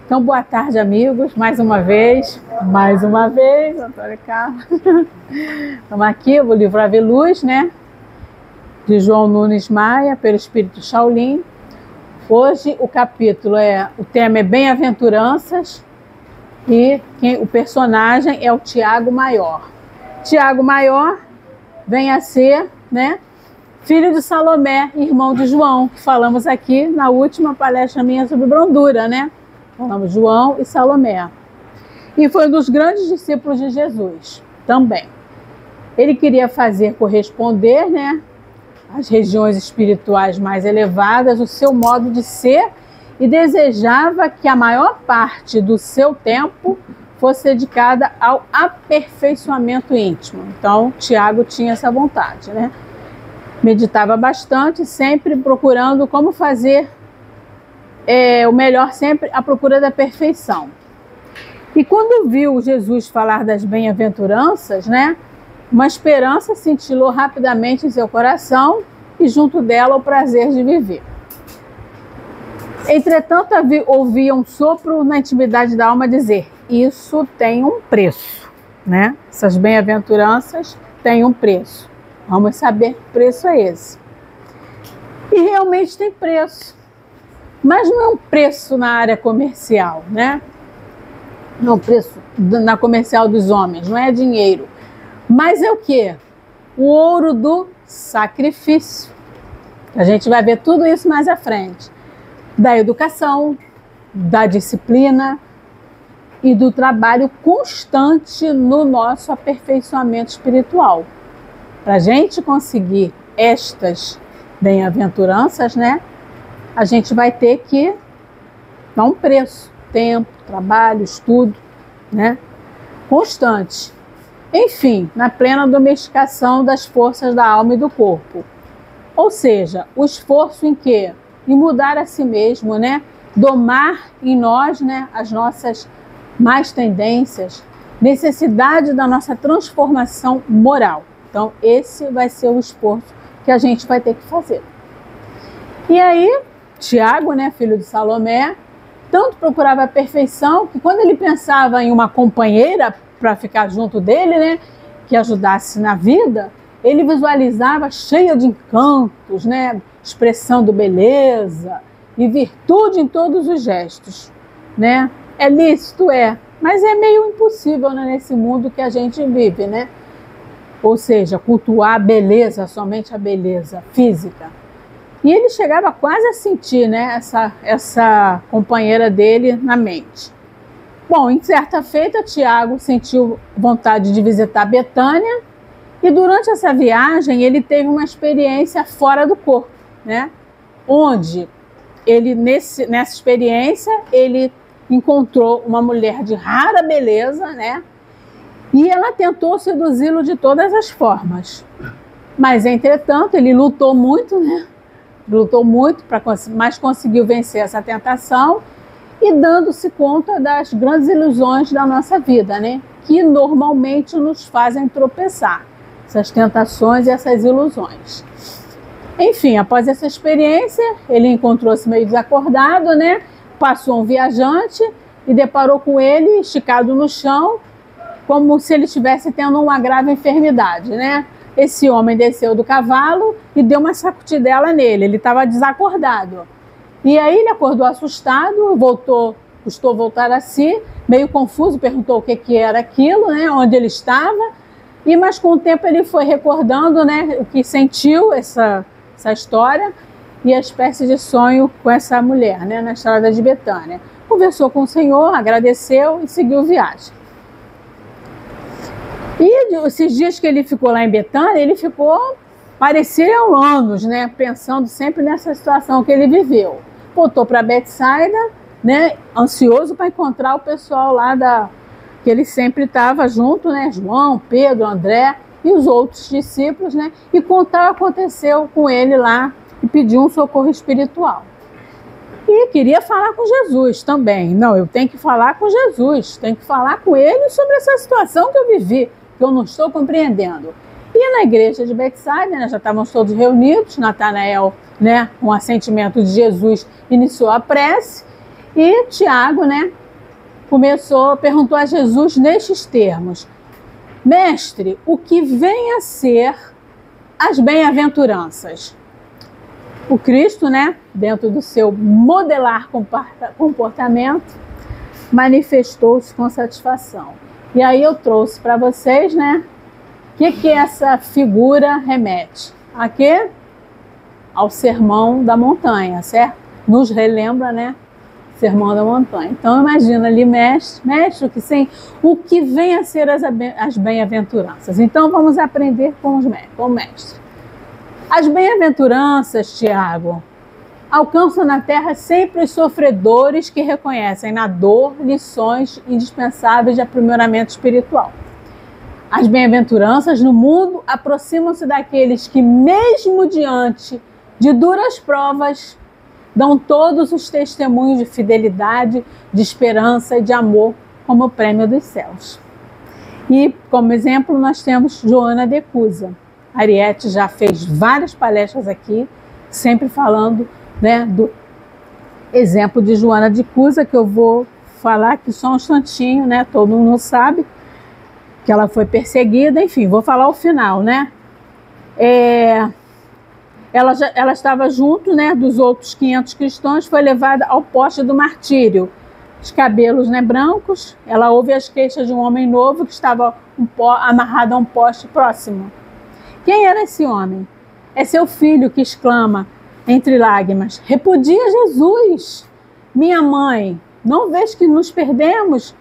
Então, boa tarde, amigos, mais uma vez, Antônio Carlos. Estamos aqui, o livro Ave Luz, né? De João Nunes Maia, pelo Espírito Shaolin. Hoje o tema é Bem-aventuranças e o personagem é o Tiago Maior. Tiago Maior vem a ser, né, filho de Salomé, irmão de João, que falamos aqui na última palestra minha sobre brandura, né? Falamos João e Salomé. E foi um dos grandes discípulos de Jesus também. Ele queria fazer corresponder, né, às regiões espirituais mais elevadas, o seu modo de ser, e desejava que a maior parte do seu tempo fosse dedicada ao aperfeiçoamento íntimo. Então, Tiago tinha essa vontade, né? Meditava bastante, sempre procurando como fazer o melhor, sempre à procura da perfeição. E quando viu Jesus falar das bem-aventuranças, né, uma esperança cintilou rapidamente em seu coração e junto dela o prazer de viver. Entretanto, ouvia um sopro na intimidade da alma dizer: isso tem um preço, né? Essas bem-aventuranças têm um preço. Vamos saber que preço é esse. E realmente tem preço. Mas não é um preço na área comercial, né? Não é um preço na comercial dos homens, não é dinheiro. Mas é o quê? O ouro do sacrifício. A gente vai ver tudo isso mais à frente. Da educação, da disciplina e do trabalho constante no nosso aperfeiçoamento espiritual. Para a gente conseguir estas bem-aventuranças, né, a gente vai ter que dar um preço, tempo, trabalho, estudo, né, constante. Enfim, na plena domesticação das forças da alma e do corpo. Ou seja, o esforço em quê? Em mudar a si mesmo, né, domar em nós, né, as nossas más tendências, necessidade da nossa transformação moral. Então, esse vai ser o esforço que a gente vai ter que fazer. E aí, Tiago, né, filho de Salomé, tanto procurava a perfeição que quando ele pensava em uma companheira para ficar junto dele, né, que ajudasse na vida, ele visualizava cheia de encantos, né, expressando beleza e virtude em todos os gestos, né? É lícito, mas é meio impossível, né, nesse mundo que a gente vive, né? Ou seja, cultuar a beleza, somente a beleza física. E ele chegava quase a sentir, né, essa companheira dele na mente. Bom, em certa feita, Tiago sentiu vontade de visitar Betânia e durante essa viagem ele teve uma experiência fora do corpo, né? Onde ele, nessa experiência, ele encontrou uma mulher de rara beleza, né? E ela tentou seduzi-lo de todas as formas. Mas, entretanto, ele lutou muito, né? Mas conseguiu vencer essa tentação e dando-se conta das grandes ilusões da nossa vida, né? Que normalmente nos fazem tropeçar, essas tentações e essas ilusões. Enfim, após essa experiência, ele encontrou-se meio desacordado, né? Passou um viajante e deparou com ele esticado no chão, como se ele estivesse tendo uma grave enfermidade, né? Esse homem desceu do cavalo e deu uma sacudidela nele, ele estava desacordado. E aí ele acordou assustado, custou voltar a si, meio confuso, perguntou o que era aquilo, né? Onde ele estava, mas com o tempo ele foi recordando, né, o que sentiu essa história e a espécie de sonho com essa mulher, né, na estrada de Betânia. Conversou com o Senhor, agradeceu e seguiu viagem. E esses dias que ele ficou lá em Betânia, ele ficou, pareciam anos, né, pensando sempre nessa situação que ele viveu. Voltou para Betsaida, né, ansioso para encontrar o pessoal lá que ele sempre estava junto, né, João, Pedro, André e os outros discípulos, né, e contar o que aconteceu com ele lá e pediu um socorro espiritual. E queria falar com Jesus também. Não, eu tenho que falar com Jesus, tenho que falar com ele sobre essa situação que eu vivi, que eu não estou compreendendo. E na igreja de Betsaida, né, já estavam todos reunidos, Natanael, né, com o assentimento de Jesus, iniciou a prece, E Tiago, né, perguntou a Jesus nestes termos: Mestre, o que vem a ser as bem-aventuranças? O Cristo, né, dentro do seu modelar comportamento, manifestou-se com satisfação. E aí eu trouxe para vocês, né, o que essa figura remete? A quê? Ao Sermão da Montanha, certo? Nos relembra, né, Sermão da Montanha. Então imagina ali, mestre, o que vem a ser as bem-aventuranças. Então vamos aprender com o mestre. As bem-aventuranças, Tiago, alcançam na terra sempre os sofredores que reconhecem na dor lições indispensáveis de aprimoramento espiritual. As bem-aventuranças no mundo aproximam-se daqueles que, mesmo diante de duras provas, dão todos os testemunhos de fidelidade, de esperança e de amor como prêmio dos céus. E, como exemplo, nós temos Joana de Cusa. Ariete já fez várias palestras aqui, sempre falando, né, do exemplo de Joana de Cusa, que eu vou falar aqui só um instantinho, né? Todo mundo sabe que ela foi perseguida, enfim, vou falar o final, né? Ela estava junto, né, dos outros 500 cristãos, foi levada ao poste do martírio. Os cabelos, né, brancos, ela ouve as queixas de um homem novo que estava amarrado a um poste próximo. Quem era esse homem? É seu filho, que exclama entre lágrimas: repudia Jesus! Minha mãe, não vês que nos perdemos?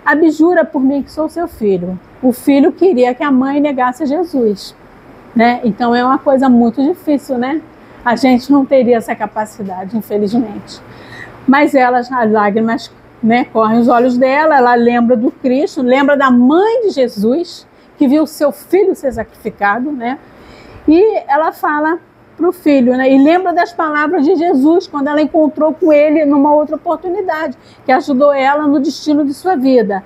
Abjura por mim que sou seu filho. O filho queria que a mãe negasse Jesus, né? Então é uma coisa muito difícil, né? A gente não teria essa capacidade, infelizmente. Mas as lágrimas, né, correm os olhos dela, ela lembra do Cristo, lembra da mãe de Jesus, que viu seu filho ser sacrificado, né? E ela fala para o filho, né? E lembra das palavras de Jesus quando ela encontrou com ele numa outra oportunidade, que ajudou ela no destino de sua vida.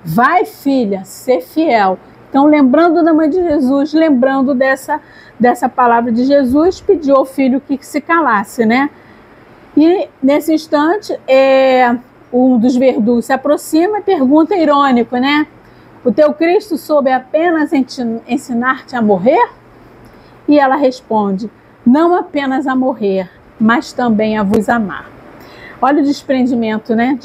Vai, filha, ser fiel. Então, lembrando da mãe de Jesus, lembrando dessa palavra de Jesus, pediu ao filho que se calasse, né? E nesse instante, um dos verdugos se aproxima e pergunta irônico, né? O teu Cristo soube apenas ensinar-te a morrer? E ela responde: não apenas a morrer, mas também a vos amar. Olha o desprendimento, né,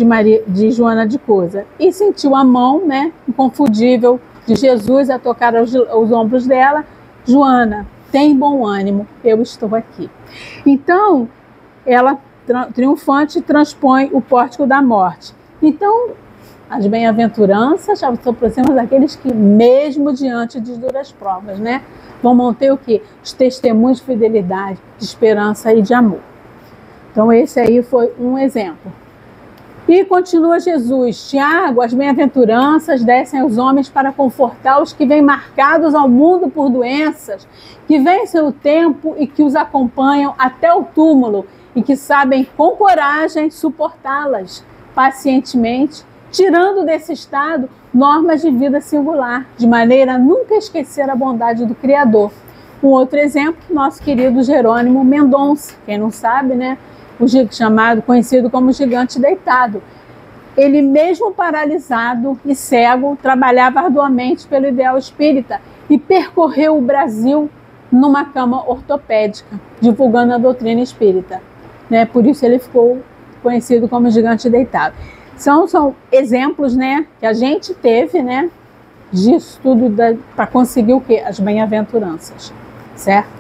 de Joana de Cusa. E sentiu a mão, né, inconfundível de Jesus a tocar os ombros dela. Joana, tem bom ânimo, eu estou aqui. Então, ela, triunfante, transpõe o pórtico da morte. Então, as bem-aventuranças se aproximam daqueles que, mesmo diante de duras provas, né, vão manter o quê? Os testemunhos de fidelidade, de esperança e de amor. Então, esse aí foi um exemplo. E continua Jesus: Tiago, as bem-aventuranças descem aos homens para confortar os que vêm marcados ao mundo por doenças, que vencem o tempo e que os acompanham até o túmulo e que sabem com coragem suportá-las pacientemente, tirando desse estado normas de vida singular, de maneira a nunca esquecer a bondade do Criador. Um outro exemplo, nosso querido Jerônimo Mendonça, quem não sabe, né? Conhecido como gigante deitado. Ele, mesmo paralisado e cego, trabalhava arduamente pelo ideal espírita e percorreu o Brasil numa cama ortopédica, divulgando a doutrina espírita, né? Por isso ele ficou conhecido como gigante deitado. São exemplos, né, que a gente teve, né, disso tudo para conseguir o quê? As bem-aventuranças, certo?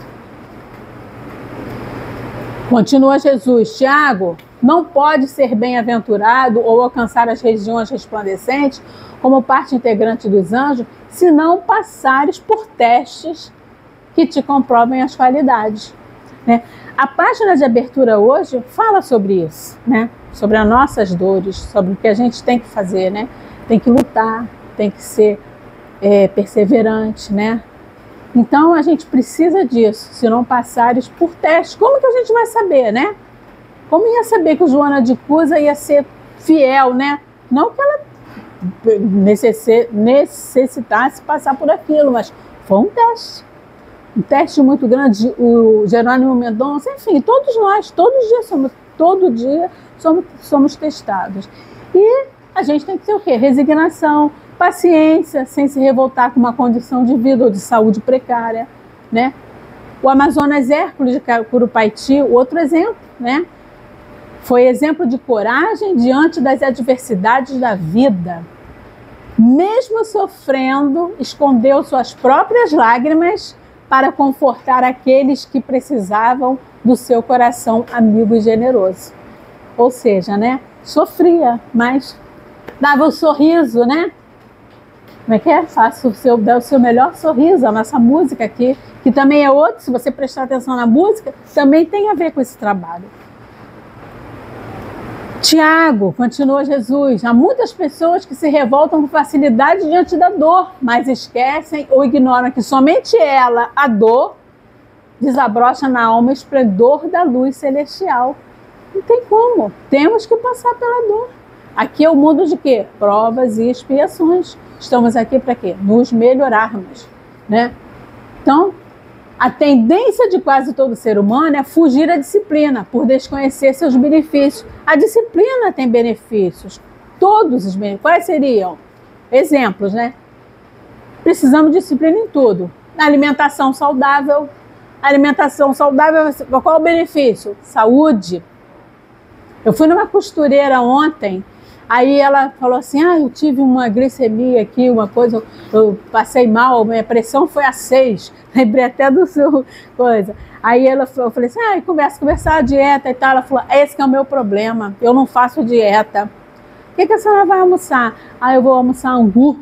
Continua Jesus: Tiago, não pode ser bem-aventurado ou alcançar as regiões resplandecentes como parte integrante dos anjos, se não passares por testes que te comprovem as qualidades, né? A página de abertura hoje fala sobre isso, né? Sobre as nossas dores, sobre o que a gente tem que fazer, né? Tem que lutar, tem que ser perseverante, né? Então, a gente precisa disso, se não passares por testes. Como que a gente vai saber, né? Como ia saber que o Joana de Cusa ia ser fiel, né? Não que ela necessitasse passar por aquilo, mas foi um teste muito grande. O Jerônimo Mendonça, enfim, todos nós, todos os dias somos todo dia somos testados. E a gente tem que ter o quê? Resignação, paciência, sem se revoltar com uma condição de vida ou de saúde precária, né? O Amazonas Hércules de Curupaiti, outro exemplo, né? Foi exemplo de coragem diante das adversidades da vida. Mesmo sofrendo, escondeu suas próprias lágrimas para confortar aqueles que precisavam do seu coração amigo e generoso. Ou seja, né? Sofria, mas dava o sorriso, né? Como é que é? Dá o seu melhor sorriso. A nossa música aqui, que também é outro, se você prestar atenção na música, também tem a ver com esse trabalho. Tiago, continua Jesus, há muitas pessoas que se revoltam com facilidade diante da dor, mas esquecem ou ignoram que somente ela, a dor, desabrocha na alma o esplendor da luz celestial. Não tem como, temos que passar pela dor. Aqui é o mundo de quê? Provas e expiações. Estamos aqui para quê? Nos melhorarmos, né? Então, a tendência de quase todo ser humano é fugir da disciplina, por desconhecer seus benefícios. A disciplina tem benefícios, todos os benefícios. Quais seriam? Exemplos, né? Precisamos de disciplina em tudo. Na alimentação saudável. Alimentação saudável, qual é o benefício? Saúde. Eu fui numa costureira ontem, aí ela falou assim, eu tive uma glicemia aqui, uma coisa, eu passei mal, minha pressão foi a 6, lembrei até do seu coisa. Aí eu falei assim, conversar a dieta e tal, ela falou, esse que é o meu problema, eu não faço dieta. O que a senhora vai almoçar? Eu vou almoçar angu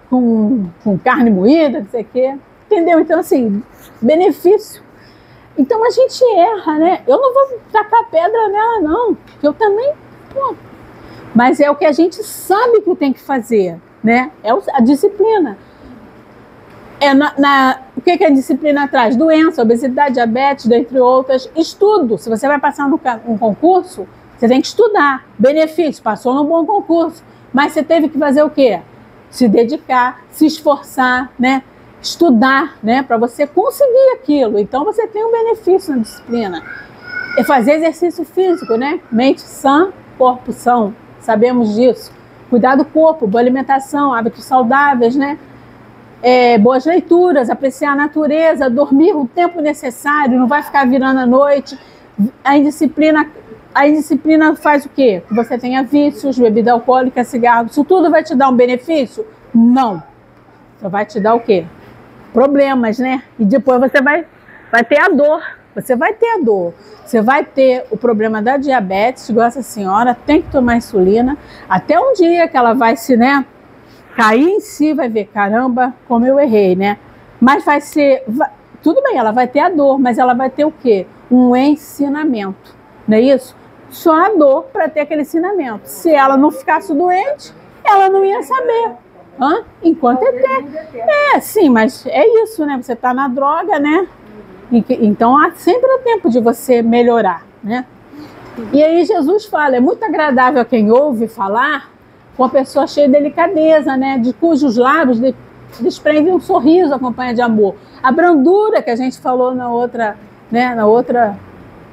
com carne moída, não sei o quê. Entendeu? Então, assim, benefício. Então a gente erra, né? Eu não vou tacar pedra nela, não. Eu também, mas é o que a gente sabe que tem que fazer, né? É a disciplina. O que a disciplina traz? Doença, obesidade, diabetes, dentre outras. Estudo. Se você vai passar um concurso, você tem que estudar. Benefício, passou num bom concurso. Mas você teve que fazer o quê? Se dedicar, se esforçar, né? Estudar, né, para você conseguir aquilo. Então você tem um benefício na disciplina. É fazer exercício físico, né? Mente sã, corpo são. Sabemos disso. Cuidar do corpo, boa alimentação, hábitos saudáveis, né? Boas leituras, apreciar a natureza, dormir o tempo necessário, não vai ficar virando à noite. A indisciplina faz o quê? Que você tenha vícios, bebida alcoólica, cigarro. Isso tudo vai te dar um benefício? Não. Só vai te dar o quê? Problemas, né? E depois você vai ter a dor. Você vai ter a dor. Você vai ter o problema da diabetes, igual essa senhora, tem que tomar insulina. Até um dia que ela vai se, né, cair em si, vai ver, caramba, como eu errei, né? Mas tudo bem, ela vai ter a dor, mas ela vai ter o quê? Um ensinamento, não é isso? Só a dor para ter aquele ensinamento. Se ela não ficasse doente, ela não ia saber. Enquanto sim, mas é isso, né? Você está na droga, né? Então sempre há tempo de você melhorar, né? E aí Jesus fala, é muito agradável a quem ouve falar com a pessoa cheia de delicadeza, né? De cujos lábios desprende um sorriso acompanhado de amor. A brandura que a gente falou na outra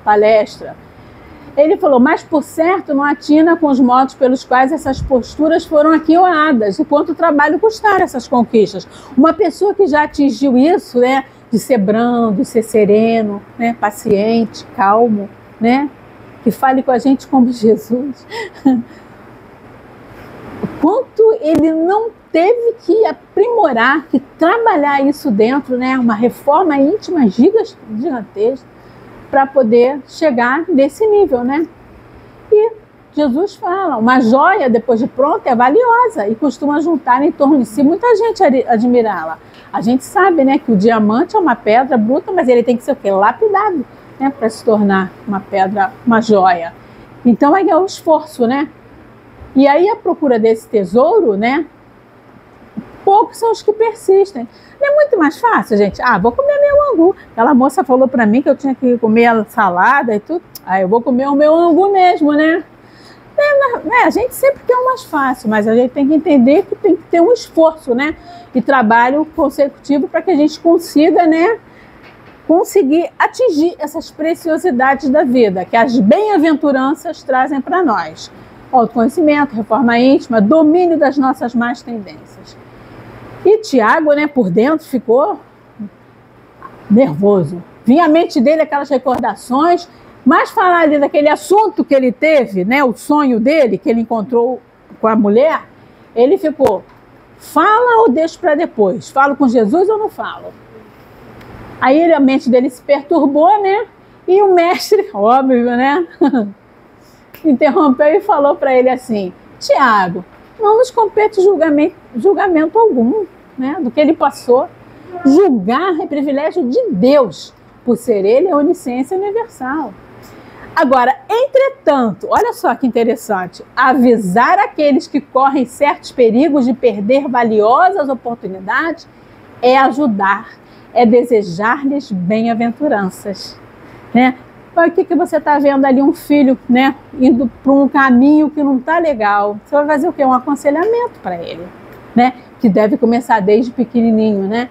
palestra. Ele falou, mas por certo não atina com os modos pelos quais essas posturas foram aquioadas e quanto trabalho custaram essas conquistas. Uma pessoa que já atingiu isso, né, de ser brando, de ser sereno, né, paciente, calmo, né, que fale com a gente como Jesus. Quanto ele não teve que aprimorar, que trabalhar isso dentro, né, uma reforma íntima gigantesca, para poder chegar nesse nível, né? E Jesus fala, uma joia depois de pronta é valiosa e costuma juntar em torno de si muita gente admirá-la. A gente sabe, né, que o diamante é uma pedra bruta, mas ele tem que ser o quê? Lapidado, né, para se tornar uma pedra, uma joia. Então aí é o esforço, né? E aí a procura desse tesouro, né? Poucos são os que persistem. Não é muito mais fácil, gente? Vou comer meu angu. Aquela moça falou para mim que eu tinha que comer a salada e tudo. Eu vou comer o meu angu mesmo, né? A gente sempre quer o mais fácil, mas a gente tem que entender que tem que ter um esforço, né? E trabalho consecutivo para que a gente consiga, né? conseguir atingir essas preciosidades da vida, que as bem-aventuranças trazem para nós. Autoconhecimento, reforma íntima, domínio das nossas más tendências. E Tiago, né, por dentro ficou nervoso. Vinha à mente dele aquelas recordações, mas falar ali daquele assunto que ele teve, né, o sonho dele, que ele encontrou com a mulher, ele ficou, fala ou deixo para depois? Falo com Jesus ou não falo? Aí a mente dele se perturbou, né? E o mestre, óbvio, né? Interrompeu e falou para ele assim, Tiago, não nos compete julgamento algum, né? Do que ele passou. Julgar é privilégio de Deus, por ser ele a onisciência universal. Agora, entretanto, olha só que interessante, avisar aqueles que correm certos perigos de perder valiosas oportunidades é ajudar, é desejar-lhes bem-aventuranças, né? O que você está vendo ali, um filho, né, indo para um caminho que não está legal, você vai fazer o quê? Um aconselhamento para ele, né? Que deve começar desde pequenininho, né?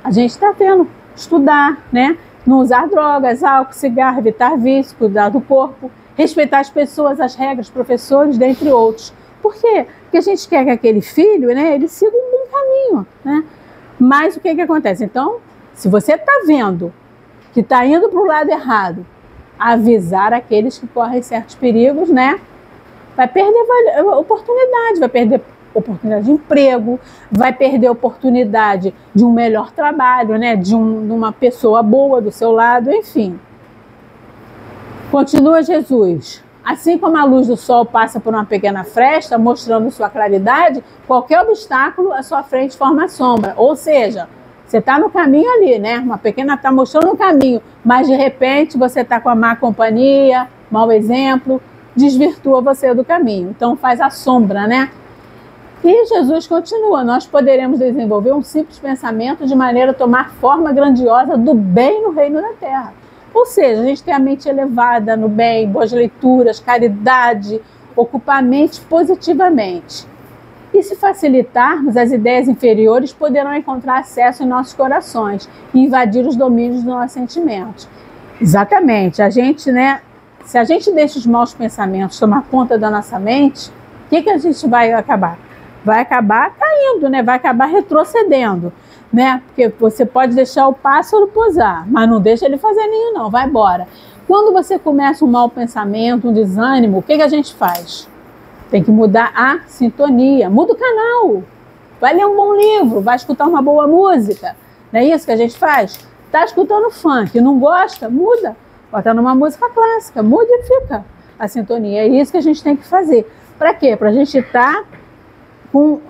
A gente está vendo, estudar, né? Não usar drogas, álcool, cigarro, evitar vício, cuidar do corpo, respeitar as pessoas, as regras, professores, dentre outros. Por quê? Porque a gente quer que aquele filho, né, ele siga um bom caminho, né? Mas o que acontece? Então, se você está vendo que está indo para o lado errado, avisar aqueles que correm certos perigos, né? Vai perder oportunidade, vai perder oportunidade de emprego, vai perder oportunidade de um melhor trabalho, né? De uma pessoa boa do seu lado, enfim. Continua Jesus. Assim como a luz do sol passa por uma pequena fresta, mostrando sua claridade, qualquer obstáculo à sua frente forma sombra. Ou seja, você está no caminho ali, né? Uma pequena está mostrando um caminho, mas de repente você está com a má companhia, mau exemplo, desvirtua você do caminho. Então faz a sombra, né? E Jesus continua, nós poderemos desenvolver um simples pensamento de maneira a tomar forma grandiosa do bem no reino da terra. Ou seja, a gente tem a mente elevada no bem, boas leituras, caridade, ocupar a mente positivamente. E se facilitarmos, as ideias inferiores poderão encontrar acesso em nossos corações e invadir os domínios dos nossos sentimentos. Exatamente, a gente, né, se a gente deixa os maus pensamentos tomar conta da nossa mente, o que a gente vai acabar? Vai acabar caindo, né? Vai acabar retrocedendo, né? Porque você pode deixar o pássaro pousar, mas não deixa ele fazer ninho não, vai embora. Quando você começa um mau pensamento, um desânimo, o que a gente faz? Tem que mudar a sintonia, muda o canal, vai ler um bom livro, vai escutar uma boa música, não é isso que a gente faz? Está escutando funk, não gosta? Muda, bota numa música clássica, muda e fica a sintonia, é isso que a gente tem que fazer. Para quê? Para a gente estar com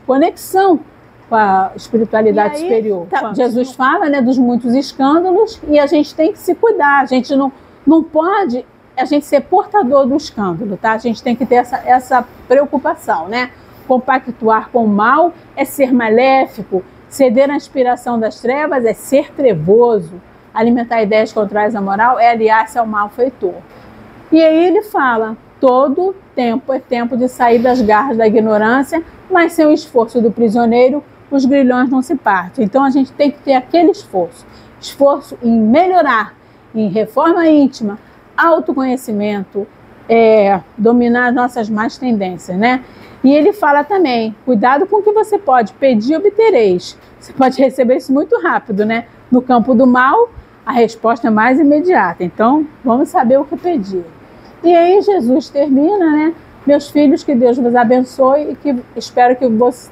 conexão com a espiritualidade aí, superior. Jesus fala, né, dos muitos escândalos e a gente tem que se cuidar, a gente não pode a gente ser portador do escândalo, tá? A gente tem que ter essa preocupação, né? Compactuar com o mal é ser maléfico, ceder à inspiração das trevas é ser trevoso, alimentar ideias contrárias à moral é aliar-se ao malfeitor. E aí ele fala, todo tempo é tempo de sair das garras da ignorância, mas sem o esforço do prisioneiro, os grilhões não se partem. Então a gente tem que ter aquele esforço em melhorar, em reforma íntima, autoconhecimento, dominar nossas más tendências, né? E ele fala também, cuidado com o que você pode pedir e obtereis. Você pode receber isso muito rápido, né? No campo do mal, a resposta é mais imediata. Então, vamos saber o que pedir. E aí Jesus termina, né? Meus filhos, que Deus vos abençoe e que espero que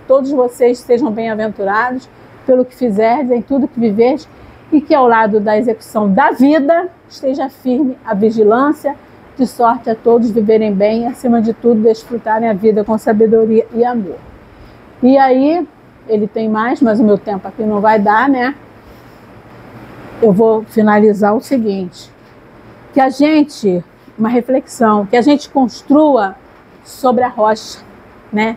todos vocês sejam bem-aventurados pelo que fizerdes, em tudo que viverdes, e que ao lado da execução da vida esteja firme a vigilância, de sorte a todos viverem bem e, acima de tudo, desfrutarem a vida com sabedoria e amor. E aí, ele tem mais, mas o meu tempo aqui não vai dar, né? Eu vou finalizar o seguinte, que a gente, uma reflexão, que a gente construa sobre a rocha, né?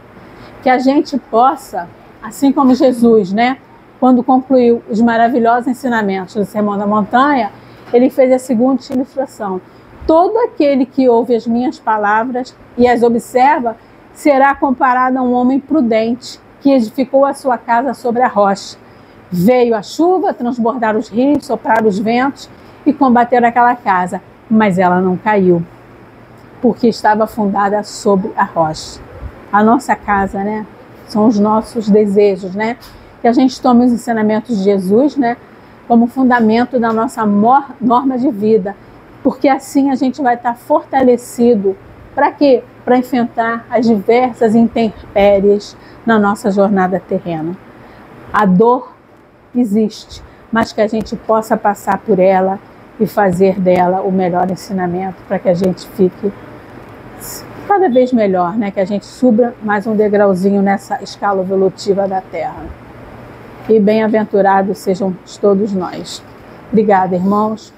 Que a gente possa, assim como Jesus, né? Quando concluiu os maravilhosos ensinamentos do Sermão da Montanha, ele fez a seguinte ilustração. Todo aquele que ouve as minhas palavras e as observa será comparado a um homem prudente que edificou a sua casa sobre a rocha. Veio a chuva, transbordar os rios, soprar os ventos e combater aquela casa, mas ela não caiu, porque estava fundada sobre a rocha. A nossa casa, né, são os nossos desejos, né? Que a gente tome os ensinamentos de Jesus, né, como fundamento da nossa norma de vida, porque assim a gente vai estar fortalecido. Para quê? Para enfrentar as diversas intempéries na nossa jornada terrena. A dor existe, mas que a gente possa passar por ela e fazer dela o melhor ensinamento para que a gente fique cada vez melhor, né? Que a gente suba mais um degrauzinho nessa escala evolutiva da Terra. E bem-aventurados sejam todos nós. Obrigada, irmãos.